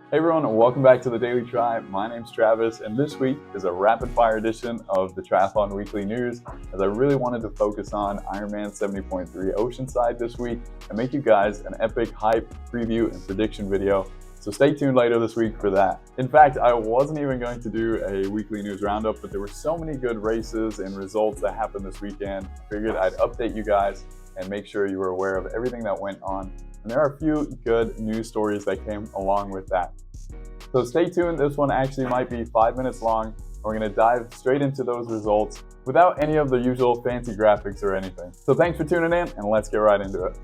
Hey everyone, and welcome back to the Daily Tri. My name's Travis, and this week is a rapid-fire edition of the Triathlon Weekly News, as I really wanted to focus on Ironman 70.3 Oceanside this week and make you guys an epic hype, preview, and prediction video. So stay tuned later this week for that. In fact, I wasn't even going to do a weekly news roundup, but there were so many good races and results that happened this weekend. I figured I'd update you guys and make sure you were aware of everything that went on. And there are a few good news stories that came along with that. So stay tuned, this one actually might be 5 minutes long. We're gonna dive straight into those results without any of the usual fancy graphics or anything. So thanks for tuning in, and let's get right into it.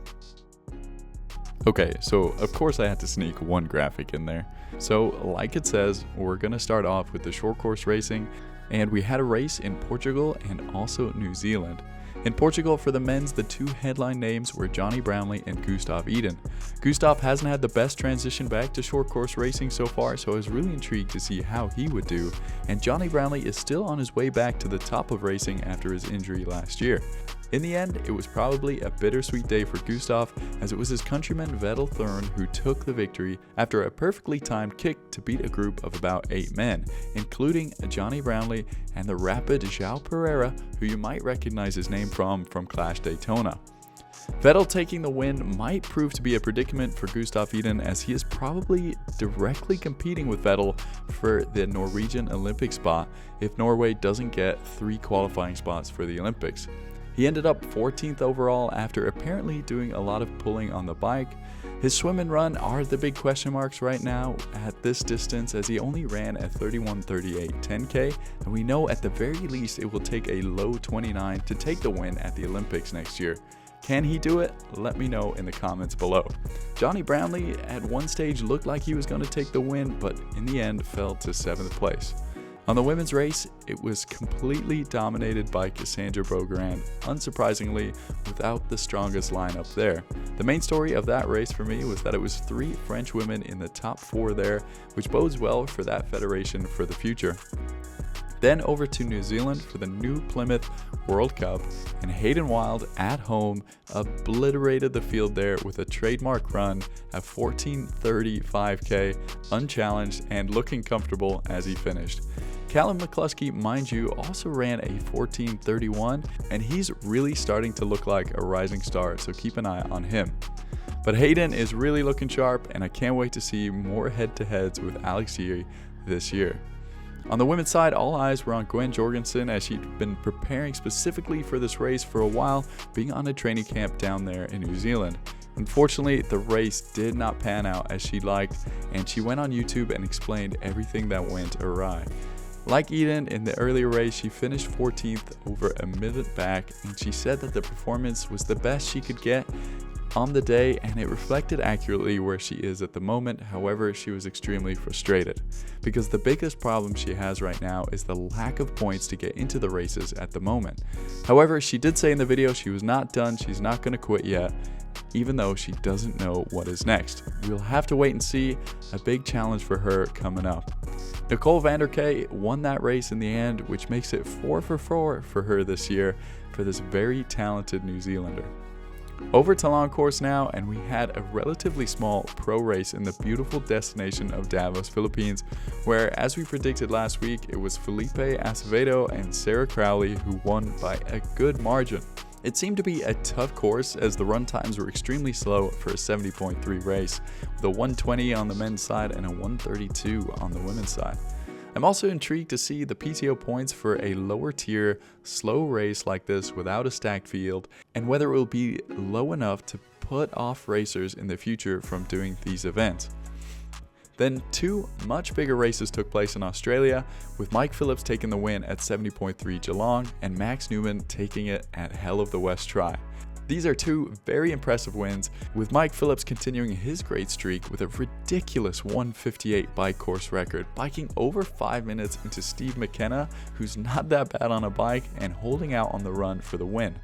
Okay, so of course I had to sneak one graphic in there. So like it says, we're gonna start off with the short course racing, and we had a race in Portugal and also New Zealand. In Portugal, for the men's, the two headline names were Johnny Brownlee and Gustav Iden. Gustav hasn't had the best transition back to short course racing so far, so I was really intrigued to see how he would do, and Johnny Brownlee is still on his way back to the top of racing after his injury last year. In the end, it was probably a bittersweet day for Gustav, as it was his countryman Vettel Thurn who took the victory after a perfectly timed kick to beat a group of about 8 men, including Johnny Brownlee and the rapid João Pereira, who you might recognize his name from Clash Daytona. Vettel taking the win might prove to be a predicament for Gustav Iden, as he is probably directly competing with Vettel for the Norwegian Olympic spot if Norway doesn't get 3 qualifying spots for the Olympics. He ended up 14th overall after apparently doing a lot of pulling on the bike. His swim and run are the big question marks right now at this distance, as he only ran a 31:38 10K, and we know at the very least it will take a low 29 to take the win at the Olympics next year. Can he do it? Let me know in the comments below. Johnny Brownlee at one stage looked like he was going to take the win, but in the end fell to 7th place. On the women's race, it was completely dominated by Cassandra Beaugrand, unsurprisingly without the strongest lineup there. The main story of that race for me was that it was 3 French women in the top 4 there, which bodes well for that federation for the future. Then over to New Zealand for the New Plymouth World Cup, and Hayden Wilde at home obliterated the field there with a trademark run at 14:35K, unchallenged and looking comfortable as he finished. Callum McCluskey, mind you, also ran a 14:31, and he's really starting to look like a rising star, so keep an eye on him. But Hayden is really looking sharp, and I can't wait to see more head-to-heads with Alex Yee this year. On the women's side, all eyes were on Gwen Jorgensen, as she'd been preparing specifically for this race for a while, being on a training camp down there in New Zealand. Unfortunately, the race did not pan out as she liked, and she went on YouTube and explained everything that went awry. Like Eden in the earlier race, she finished 14th over a minute back, and she said that the performance was the best she could get on the day, and it reflected accurately where she is at the moment. However, she was extremely frustrated because the biggest problem she has right now is the lack of points to get into the races at the moment. However, she did say in the video she was not done, she's not going to quit yet, even though she doesn't know what is next. We'll have to wait and see. A big challenge for her coming up. Nicole van der Kay won that race in the end, which makes it 4 for 4 for her this year for this very talented New Zealander. Over to long course now, and we had a relatively small pro race in the beautiful destination of Davos, Philippines, where, as we predicted last week, it was Felipe Acevedo and Sarah Crowley who won by a good margin. It seemed to be a tough course, as the run times were extremely slow for a 70.3 race, with a 120 on the men's side and a 132 on the women's side. I'm also intrigued to see the PTO points for a lower tier, slow race like this without a stacked field, and whether it will be low enough to put off racers in the future from doing these events. Then 2 much bigger races took place in Australia, with Mike Phillips taking the win at 70.3 Geelong and Max Newman taking it at Hell of the West Try. These are 2 very impressive wins, with Mike Phillips continuing his great streak with a ridiculous 1:58 bike course record, biking over 5 minutes into Steve McKenna, who's not that bad on a bike, and holding out on the run for the win.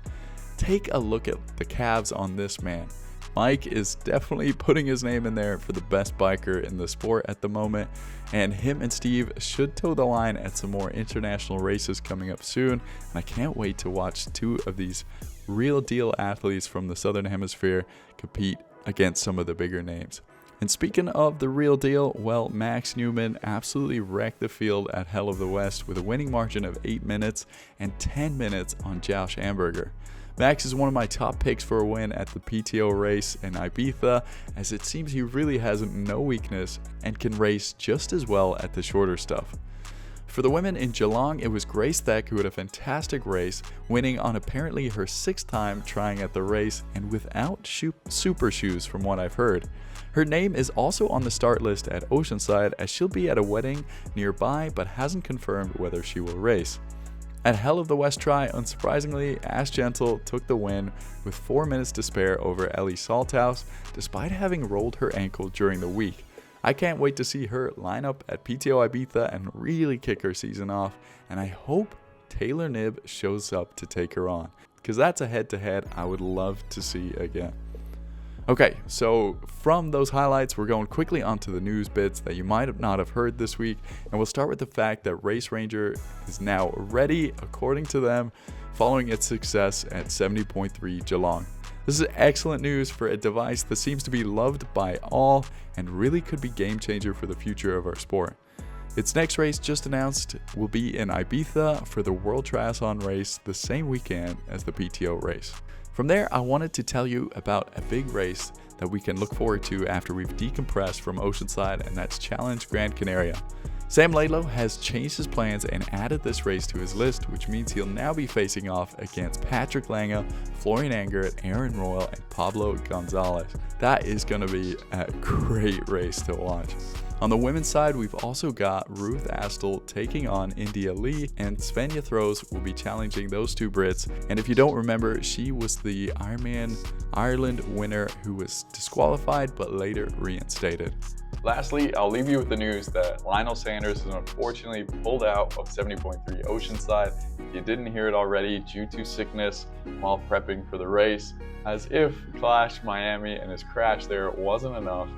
Take a look at the calves on this man. Mike is definitely putting his name in there for the best biker in the sport at the moment, and him and Steve should toe the line at some more international races coming up soon, and I can't wait to watch 2 of these real deal athletes from the Southern Hemisphere compete against some of the bigger names. And speaking of the real deal, well, Max Newman absolutely wrecked the field at Hell of the West with a winning margin of 8 minutes and 10 minutes on Josh Amberger. Max is one of my top picks for a win at the PTO race in Ibiza, as it seems he really has no weakness and can race just as well at the shorter stuff. For the women in Geelong, it was Grace Thek who had a fantastic race, winning on apparently her 6th time trying at the race and without super shoes from what I've heard. Her name is also on the start list at Oceanside, as she'll be at a wedding nearby but hasn't confirmed whether she will race. At Hell of the West Tri, unsurprisingly, Ash Gentle took the win with 4 minutes to spare over Ellie Salthouse, despite having rolled her ankle during the week. I can't wait to see her line up at PTO Ibiza and really kick her season off, and I hope Taylor Knibb shows up to take her on, because that's a head-to-head I would love to see again. Okay, so from those highlights, we're going quickly onto the news bits that you might not have heard this week, and we'll start with the fact that Race Ranger is now ready, according to them, following its success at 70.3 Geelong. This is excellent news for a device that seems to be loved by all and really could be game changer for the future of our sport. Its next race, just announced, will be in Ibiza for the World Triathlon race the same weekend as the PTO race. From there, I wanted to tell you about a big race that we can look forward to after we've decompressed from Oceanside, and that's Challenge Gran Canaria. Sam Laidlow has changed his plans and added this race to his list, which means he'll now be facing off against Patrick Lange, Florian Angert, Aaron Royal, and Pablo Gonzalez. That is going to be a great race to watch. On the women's side, we've also got Ruth Astle taking on India Lee, and Svenja Throws will be challenging those two Brits. And if you don't remember, she was the Ironman Ireland winner who was disqualified but later reinstated. Lastly, I'll leave you with the news that Lionel Sanders has unfortunately pulled out of 70.3 Oceanside. If you didn't hear it already, due to sickness while prepping for the race, as if Clash Miami and his crash there wasn't enough.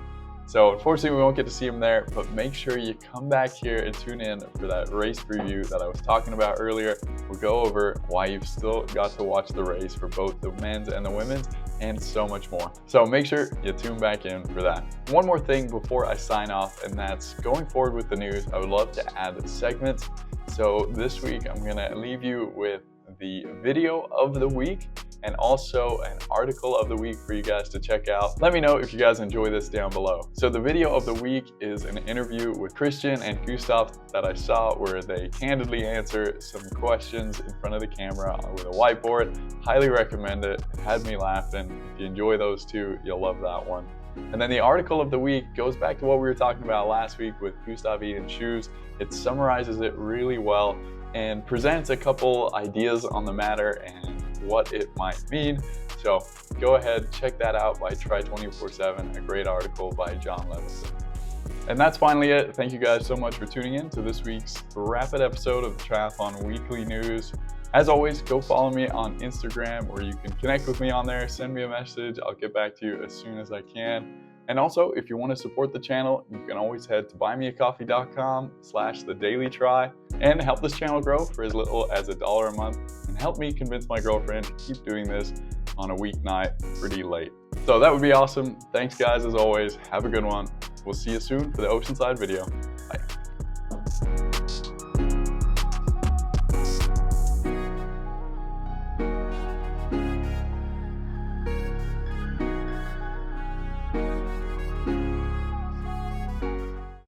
So unfortunately, we won't get to see him there, but make sure you come back here and tune in for that race preview that I was talking about earlier. We'll go over why you've still got to watch the race for both the men's and the women's, and so much more. So make sure you tune back in for that. One more thing before I sign off, and that's going forward with the news, I would love to add segments. So this week, I'm gonna leave you with the video of the week and also an article of the week for you guys to check out. Let me know if you guys enjoy this down below. So the video of the week is an interview with Christian and Gustav that I saw, where they candidly answer some questions in front of the camera with a whiteboard. Highly recommend it. It had me laughing. If you enjoy those two, you'll love that one. And then the article of the week goes back to what we were talking about last week with Gustav eating shoes. It summarizes it really well and presents a couple ideas on the matter and what it might mean. So go ahead, check that out by Tri24/7, a great article by John Levinson. And that's finally it. Thank you guys so much for tuning in to this week's rapid episode of the Triathlon Weekly News. As always, go follow me on Instagram, where you can connect with me on there, send me a message. I'll get back to you as soon as I can. And also, if you want to support the channel, you can always head to buymeacoffee.com/thedailytri and help this channel grow for as little as $1 a month, and help me convince my girlfriend to keep doing this on a weeknight pretty late. So that would be awesome. Thanks guys, as always. Have a good one. We'll see you soon for the Oceanside video.